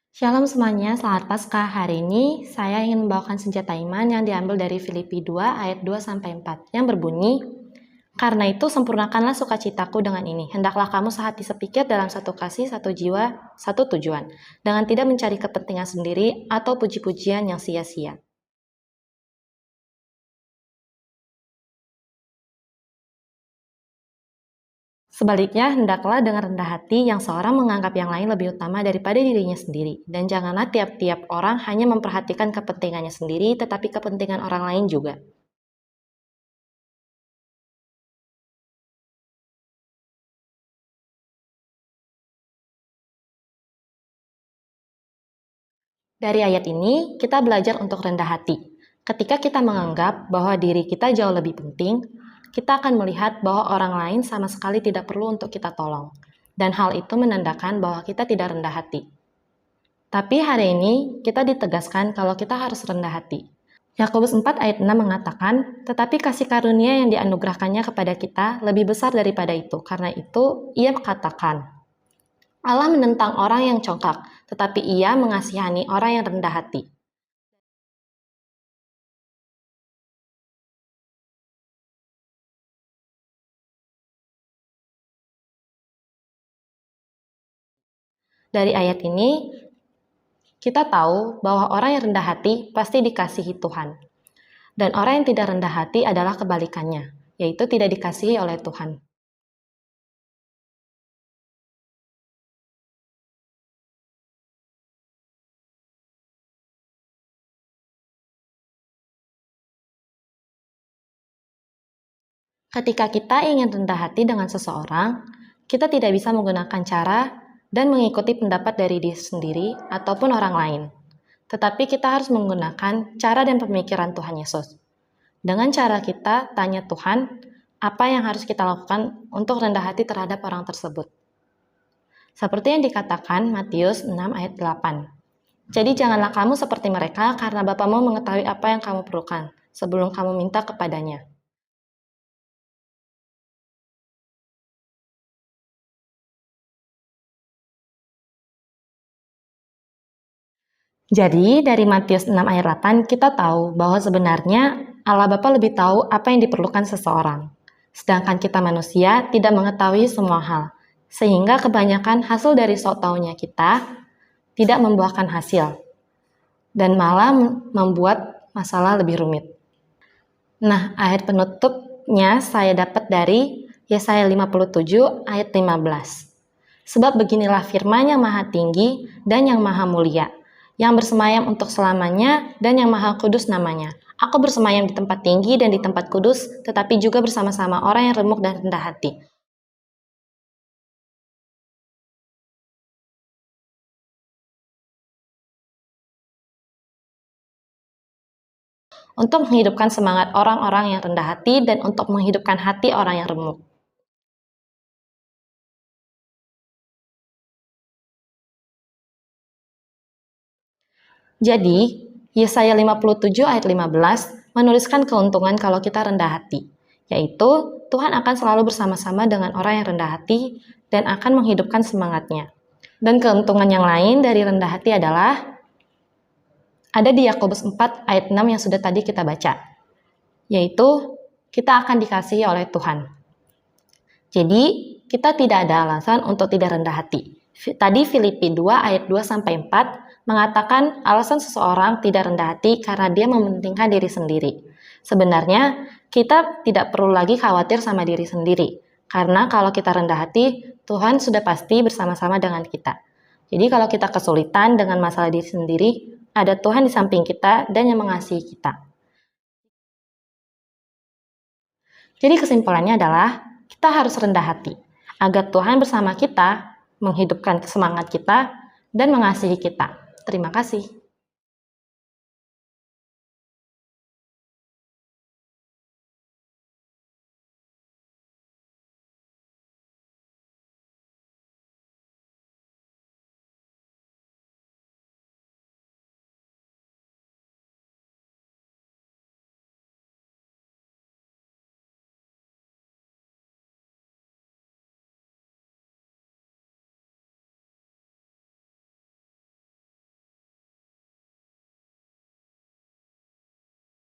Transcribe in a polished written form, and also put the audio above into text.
Shalom semuanya, selamat Paskah. Hari ini saya ingin membawakan senjata iman yang diambil dari Filipi 2 ayat 2-4 yang berbunyi, "Karena itu sempurnakanlah sukacitaku dengan ini. Hendaklah kamu sehati sepikir dalam satu kasih, satu jiwa, satu tujuan, dengan tidak mencari kepentingan sendiri atau puji-pujian yang sia-sia." Sebaliknya, hendaklah dengan rendah hati yang seorang menganggap yang lain lebih utama daripada dirinya sendiri. Dan janganlah tiap-tiap orang hanya memperhatikan kepentingannya sendiri, tetapi kepentingan orang lain juga. Dari ayat ini, kita belajar untuk rendah hati. Ketika kita menganggap bahwa diri kita jauh lebih penting, kita akan melihat bahwa orang lain sama sekali tidak perlu untuk kita tolong. Dan hal itu menandakan bahwa kita tidak rendah hati. Tapi hari ini, kita ditegaskan kalau kita harus rendah hati. Yakobus 4 ayat 6 mengatakan, "Tetapi kasih karunia yang dianugerahkannya kepada kita lebih besar daripada itu. Karena itu, ia katakan, Allah menentang orang yang congkak, tetapi ia mengasihani orang yang rendah hati." Dari ayat ini, kita tahu bahwa orang yang rendah hati pasti dikasihi Tuhan. Dan orang yang tidak rendah hati adalah kebalikannya, yaitu tidak dikasihi oleh Tuhan. Ketika kita ingin rendah hati dengan seseorang, kita tidak bisa menggunakan cara dan mengikuti pendapat dari diri sendiri ataupun orang lain. Tetapi kita harus menggunakan cara dan pemikiran Tuhan Yesus. Dengan cara kita tanya Tuhan, apa yang harus kita lakukan untuk rendah hati terhadap orang tersebut. Seperti yang dikatakan Matius 6 ayat 8. "Jadi janganlah kamu seperti mereka, karena Bapamu mengetahui apa yang kamu perlukan sebelum kamu minta kepadanya." Jadi, dari Matius 6 ayat 8, kita tahu bahwa sebenarnya Allah Bapa lebih tahu apa yang diperlukan seseorang. Sedangkan kita manusia tidak mengetahui semua hal, sehingga kebanyakan hasil dari sok taunya kita tidak membuahkan hasil, dan malah membuat masalah lebih rumit. Nah, ayat penutupnya saya dapat dari Yesaya 57 ayat 15. "Sebab beginilah firman yang maha tinggi dan yang maha mulia, yang bersemayam untuk selamanya dan yang maha kudus namanya. Aku bersemayam di tempat tinggi dan di tempat kudus, tetapi juga bersama-sama orang yang remuk dan rendah hati." Untuk menghidupkan semangat orang-orang yang rendah hati dan untuk menghidupkan hati orang yang remuk. Jadi, Yesaya 57 ayat 15 menuliskan keuntungan kalau kita rendah hati, yaitu Tuhan akan selalu bersama-sama dengan orang yang rendah hati dan akan menghidupkan semangatnya. Dan keuntungan yang lain dari rendah hati adalah ada di Yakobus 4 ayat 6 yang sudah tadi kita baca, yaitu kita akan dikasihi oleh Tuhan. Jadi, kita tidak ada alasan untuk tidak rendah hati. Tadi Filipi 2 ayat 2-4 mengatakan alasan seseorang tidak rendah hati karena dia mementingkan diri sendiri. Sebenarnya, kita tidak perlu lagi khawatir sama diri sendiri. Karena kalau kita rendah hati, Tuhan sudah pasti bersama-sama dengan kita. Jadi kalau kita kesulitan dengan masalah diri sendiri, ada Tuhan di samping kita dan yang mengasihi kita. Jadi kesimpulannya adalah kita harus rendah hati agar Tuhan bersama kita menghidupkan semangat kita dan mengasihi kita. Terima kasih.